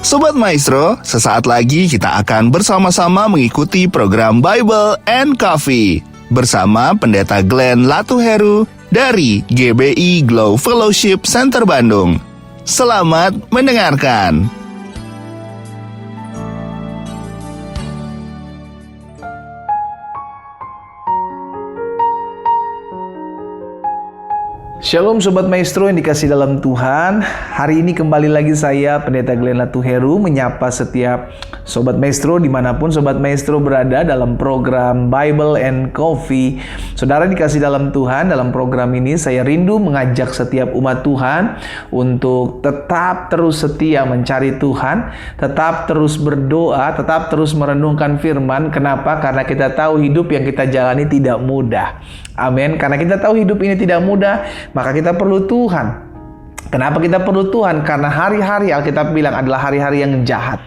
Sobat Maestro, sesaat lagi kita akan bersama-sama mengikuti program Bible and Coffee bersama Pendeta Glenn Latuheru dari GBI Glow Fellowship Center Bandung. Selamat mendengarkan. Shalom Sobat Maestro yang dikasih dalam Tuhan. Hari ini kembali lagi saya, Pendeta Glenn Latuheru, menyapa setiap Sobat Maestro dimanapun Sobat Maestro berada dalam program Bible and Coffee. Saudara dikasih dalam Tuhan, dalam program ini saya rindu mengajak setiap umat Tuhan untuk tetap terus setia mencari Tuhan, tetap terus berdoa, tetap terus merenungkan firman. Kenapa? Karena kita tahu hidup yang kita jalani tidak mudah. Amin. Karena kita tahu hidup ini tidak mudah, maka kita perlu Tuhan. Kenapa kita perlu Tuhan? Karena hari-hari Alkitab bilang adalah hari-hari yang jahat.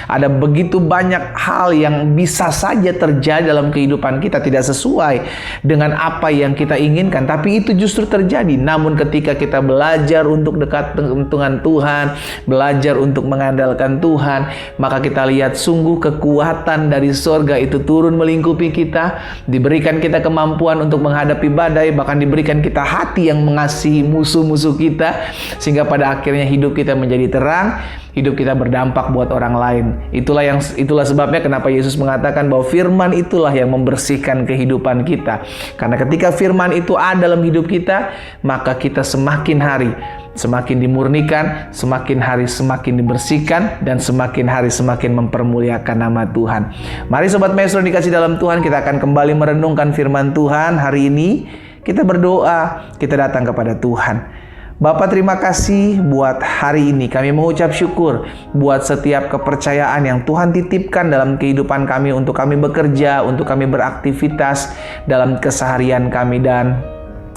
Ada begitu banyak hal yang bisa saja terjadi dalam kehidupan kita tidak sesuai dengan apa yang kita inginkan, tapi itu justru terjadi. Namun ketika kita belajar untuk dekat dengan Tuhan, belajar untuk mengandalkan Tuhan, maka kita lihat sungguh kekuatan dari sorga itu turun melingkupi kita, diberikan kita kemampuan untuk menghadapi badai, bahkan diberikan kita hati yang mengasihi musuh-musuh kita, sehingga pada akhirnya hidup kita menjadi terang, hidup kita berdampak buat orang lain. Itulah sebabnya kenapa Yesus mengatakan bahwa firman itulah yang membersihkan kehidupan kita. Karena ketika firman itu ada dalam hidup kita, maka kita semakin hari semakin dimurnikan, semakin hari semakin dibersihkan, dan semakin hari semakin mempermuliakan nama Tuhan. Mari Sobat Maestro dikasih dalam Tuhan, kita akan kembali merenungkan firman Tuhan. Hari ini kita berdoa, kita datang kepada Tuhan. Bapak, terima kasih buat hari ini. Kami mengucap syukur buat setiap kepercayaan yang Tuhan titipkan dalam kehidupan kami, untuk kami bekerja, untuk kami beraktivitas dalam keseharian kami. Dan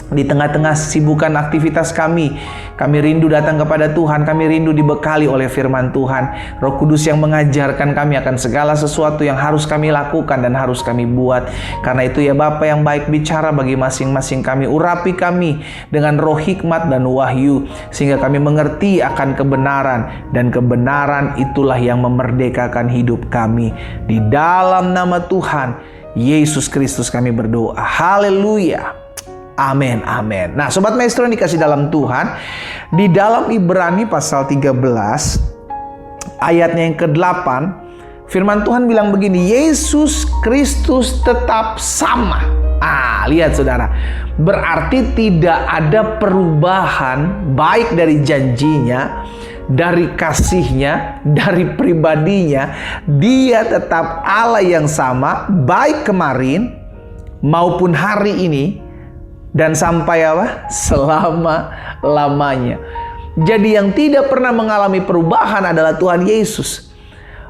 di tengah-tengah sibukan aktivitas kami rindu datang kepada Tuhan. Kami rindu dibekali oleh firman Tuhan, Roh Kudus yang mengajarkan kami akan segala sesuatu yang harus kami lakukan dan harus kami buat. Karena itu ya Bapa yang baik, bicara bagi masing-masing kami, urapi kami dengan roh hikmat dan wahyu, sehingga kami mengerti akan kebenaran, dan kebenaran itulah yang memerdekakan hidup kami. Di dalam nama Tuhan Yesus Kristus kami berdoa. Haleluya. Amin, amin. Nah, Sobat Maestro yang dikasih dalam Tuhan, di dalam Ibrani pasal 13, ayatnya yang ke-8, firman Tuhan bilang begini, Yesus Kristus tetap sama. Lihat saudara, berarti tidak ada perubahan baik dari janjinya, dari kasihnya, dari pribadinya. Dia tetap Allah yang sama, baik kemarin maupun hari ini, dan sampai selama-lamanya. Jadi yang tidak pernah mengalami perubahan adalah Tuhan Yesus.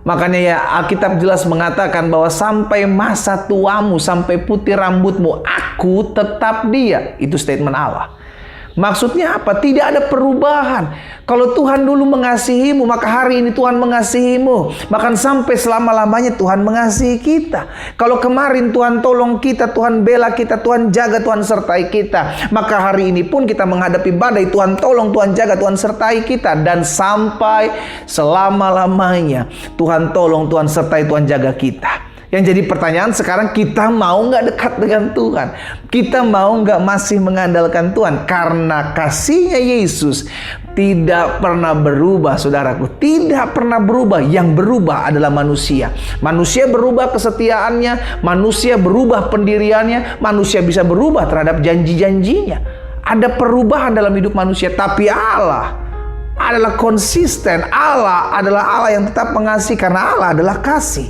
Makanya ya Alkitab jelas mengatakan bahwa sampai masa tuamu, sampai putih rambutmu, aku tetap Dia. Itu statement Allah. Maksudnya apa? Tidak ada perubahan. Kalau Tuhan dulu mengasihimu, maka hari ini Tuhan mengasihimu. Bahkan sampai selama-lamanya Tuhan mengasihi kita. Kalau kemarin Tuhan tolong kita, Tuhan bela kita, Tuhan jaga, Tuhan sertai kita, maka hari ini pun kita menghadapi badai, Tuhan tolong, Tuhan jaga, Tuhan sertai kita. Dan sampai selama-lamanya Tuhan tolong, Tuhan sertai, Tuhan jaga kita. Yang jadi pertanyaan sekarang, kita mau nggak dekat dengan Tuhan? Kita mau nggak masih mengandalkan Tuhan? Karena kasihnya Yesus tidak pernah berubah, saudaraku. Tidak pernah berubah. Yang berubah adalah manusia. Manusia berubah kesetiaannya, manusia berubah pendiriannya, manusia bisa berubah terhadap janji-janjinya. Ada perubahan dalam hidup manusia, tapi Allah adalah konsisten. Allah adalah Allah yang tetap mengasihi, karena Allah adalah kasih.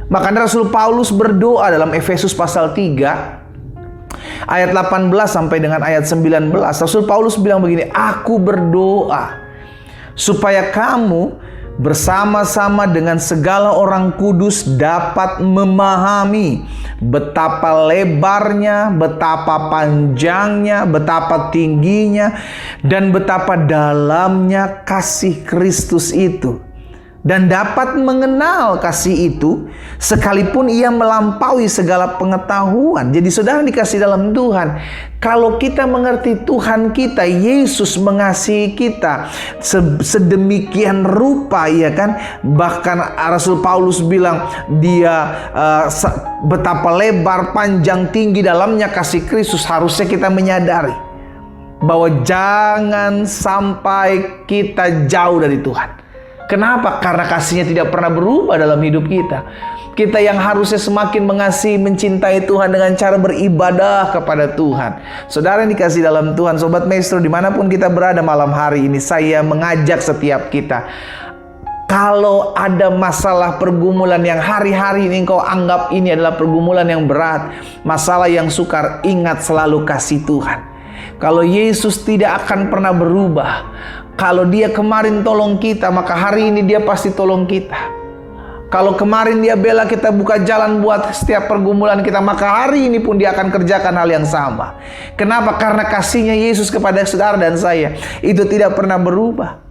Makanya Rasul Paulus berdoa dalam Efesus pasal 3 ayat 18 sampai dengan ayat 19. Rasul Paulus bilang begini, aku berdoa supaya kamu bersama-sama dengan segala orang kudus dapat memahami betapa lebarnya, betapa panjangnya, betapa tingginya, dan betapa dalamnya kasih Kristus itu. dan dapat mengenal kasih itu sekalipun ia melampaui segala pengetahuan. Jadi saudara dikasih dalam Tuhan, kalau kita mengerti Tuhan kita, Yesus mengasihi kita sedemikian rupa, ya kan? Bahkan Rasul Paulus bilang dia betapa lebar, panjang, tinggi dalamnya kasih Kristus. Harusnya kita menyadari bahwa jangan sampai kita jauh dari Tuhan. Kenapa? Karena kasihnya tidak pernah berubah dalam hidup kita. Kita yang harusnya semakin mengasihi, mencintai Tuhan dengan cara beribadah kepada Tuhan. Saudara yang dikasih dalam Tuhan, Sobat Maestro, dimanapun kita berada malam hari ini, saya mengajak setiap kita, kalau ada masalah pergumulan yang hari-hari ini engkau anggap ini adalah pergumulan yang berat, masalah yang sukar, ingat selalu kasih Tuhan. Kalau Yesus tidak akan pernah berubah. Kalau dia kemarin tolong kita, maka hari ini dia pasti tolong kita. Kalau kemarin dia bela kita buka jalan buat setiap pergumulan kita, maka hari ini pun dia akan kerjakan hal yang sama. Kenapa? Karena kasihnya Yesus kepada saudara dan saya itu tidak pernah berubah.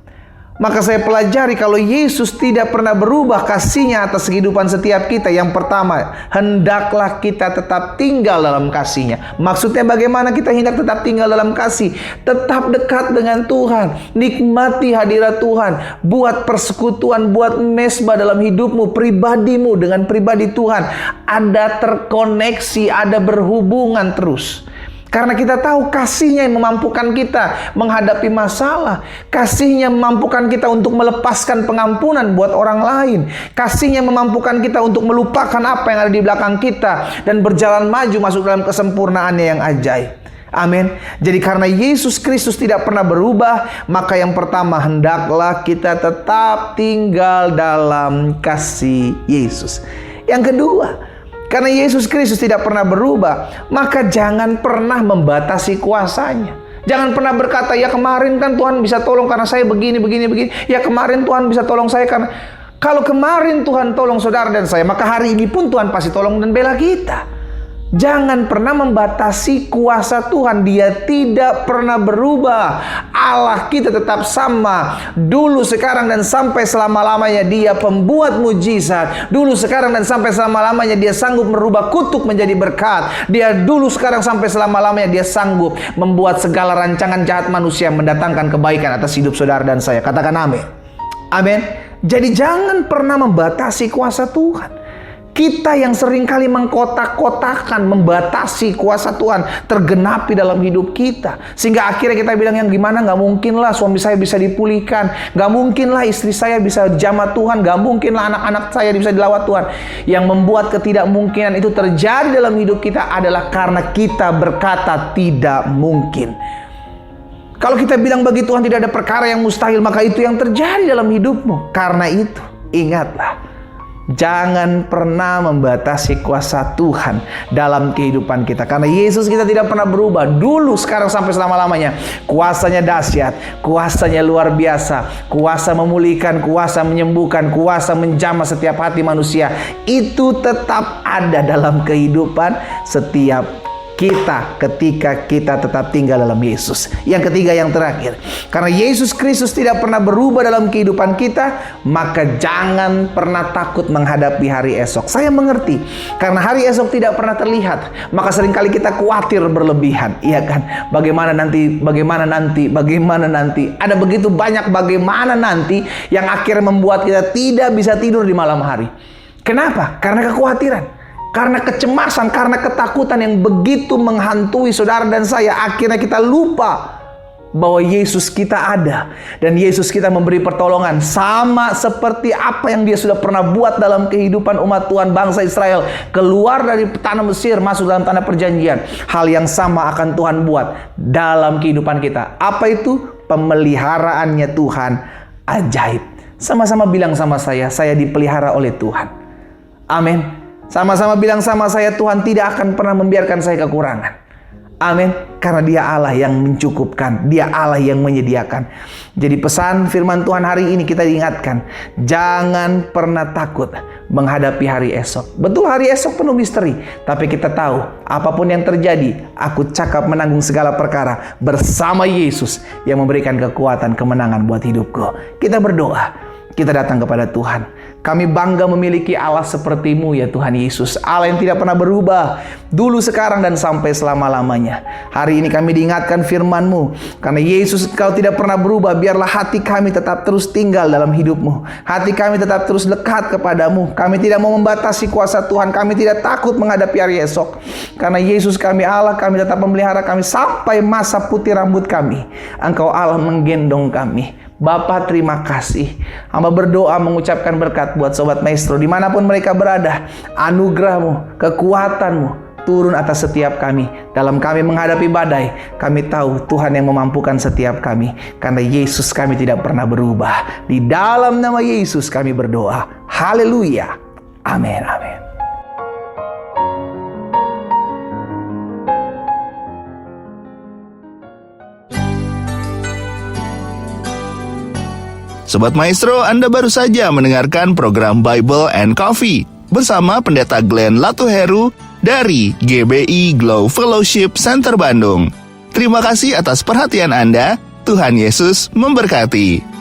Maka saya pelajari kalau Yesus tidak pernah berubah kasihnya atas kehidupan setiap kita. Yang pertama, hendaklah kita tetap tinggal dalam kasihnya. Maksudnya bagaimana kita hendak tetap tinggal dalam kasih? Tetap dekat dengan Tuhan. Nikmati hadirat Tuhan. Buat persekutuan, buat mesbah dalam hidupmu, pribadimu dengan pribadi Tuhan. Ada terkoneksi, ada berhubungan terus. Karena kita tahu kasihnya yang memampukan kita menghadapi masalah. Kasihnya memampukan kita untuk melepaskan pengampunan buat orang lain. Kasihnya memampukan kita untuk melupakan apa yang ada di belakang kita dan berjalan maju masuk dalam kesempurnaannya yang ajaib. Amin. Jadi karena Yesus Kristus tidak pernah berubah, maka yang pertama, hendaklah kita tetap tinggal dalam kasih Yesus. Yang kedua, karena Yesus Kristus tidak pernah berubah, maka jangan pernah membatasi kuasanya. Jangan pernah berkata, ya kemarin kan Tuhan bisa tolong karena saya begini. Ya kemarin Tuhan bisa tolong saya karena... Kalau kemarin Tuhan tolong saudara dan saya, maka hari ini pun Tuhan pasti tolong dan bela kita. Jangan pernah membatasi kuasa Tuhan. Dia tidak pernah berubah. Allah kita tetap sama. Dulu, sekarang, dan sampai selama-lamanya Dia pembuat mujizat. Dulu, sekarang, dan sampai selama-lamanya Dia sanggup merubah kutuk menjadi berkat. Dia dulu, sekarang, sampai selama-lamanya Dia sanggup membuat segala rancangan jahat manusia mendatangkan kebaikan atas hidup saudara dan saya. Katakan amin. Amin. Jadi jangan pernah membatasi kuasa Tuhan. Kita yang seringkali mengkotak-kotakan, membatasi kuasa Tuhan tergenapi dalam hidup kita. Sehingga akhirnya kita bilang, yang gimana, gak mungkin lah suami saya bisa dipulihkan. Gak mungkin lah istri saya bisa dijamah Tuhan. Gak mungkin lah anak-anak saya bisa dilawat Tuhan. Yang membuat ketidakmungkinan itu terjadi dalam hidup kita adalah karena kita berkata tidak mungkin. Kalau kita bilang bagi Tuhan tidak ada perkara yang mustahil, maka itu yang terjadi dalam hidupmu. Karena itu, ingatlah, jangan pernah membatasi kuasa Tuhan dalam kehidupan kita. Karena Yesus kita tidak pernah berubah. Dulu, sekarang, sampai selama-lamanya. Kuasanya dahsyat. Kuasanya luar biasa. Kuasa memulihkan, kuasa menyembuhkan, kuasa menjamah setiap hati manusia. Itu tetap ada dalam kehidupan setiap kita ketika kita tetap tinggal dalam Yesus. Yang ketiga, yang terakhir, karena Yesus Kristus tidak pernah berubah dalam kehidupan kita, maka jangan pernah takut menghadapi hari esok. Saya mengerti, karena hari esok tidak pernah terlihat, maka seringkali kita khawatir berlebihan. Iya kan? Bagaimana nanti? Ada begitu banyak bagaimana nanti yang akhirnya membuat kita tidak bisa tidur di malam hari. Kenapa? Karena kekhawatiran. Karena kecemasan, karena ketakutan yang begitu menghantui saudara dan saya, akhirnya kita lupa bahwa Yesus kita ada. Dan Yesus kita memberi pertolongan. Sama seperti apa yang Dia sudah pernah buat dalam kehidupan umat Tuhan bangsa Israel. Keluar dari tanah Mesir, masuk dalam tanah perjanjian. Hal yang sama akan Tuhan buat dalam kehidupan kita. Apa itu? Pemeliharaannya Tuhan ajaib. Sama-sama bilang sama saya dipelihara oleh Tuhan. Amin. Sama-sama bilang sama saya, Tuhan tidak akan pernah membiarkan saya kekurangan. Amin. Karena Dia Allah yang mencukupkan. Dia Allah yang menyediakan. Jadi pesan firman Tuhan hari ini kita diingatkan, jangan pernah takut menghadapi hari esok. Betul, hari esok penuh misteri. Tapi kita tahu, apapun yang terjadi, aku cakap menanggung segala perkara bersama Yesus yang memberikan kekuatan kemenangan buat hidupku. Kita berdoa. kita datang kepada Tuhan. Kami bangga memiliki Allah seperti-Mu ya Tuhan Yesus. Allah yang tidak pernah berubah, dulu, sekarang, dan sampai selama-lamanya. Hari ini kami diingatkan firman-Mu. Karena Yesus, Engkau tidak pernah berubah, biarlah hati kami tetap terus tinggal dalam hidup-Mu. Hati kami tetap terus dekat kepada-Mu. Kami tidak mau membatasi kuasa Tuhan. Kami tidak takut menghadapi hari esok. Karena Yesus kami Allah, kami tetap memelihara kami sampai masa putih rambut kami. Engkau Allah menggendong kami. Bapa, terima kasih. Hamba berdoa mengucapkan berkat buat Sobat Maestro dimanapun mereka berada. Anugerah-Mu, kekuatan-Mu turun atas setiap kami. Dalam kami menghadapi badai, kami tahu Tuhan yang memampukan setiap kami. Karena Yesus kami tidak pernah berubah. Di dalam nama Yesus kami berdoa. Haleluya. Amin, amin. Sobat Maestro, Anda baru saja mendengarkan program Bible and Coffee bersama Pendeta Glenn Latuheru dari GBI Glow Fellowship Center Bandung. Terima kasih atas perhatian Anda. Tuhan Yesus memberkati.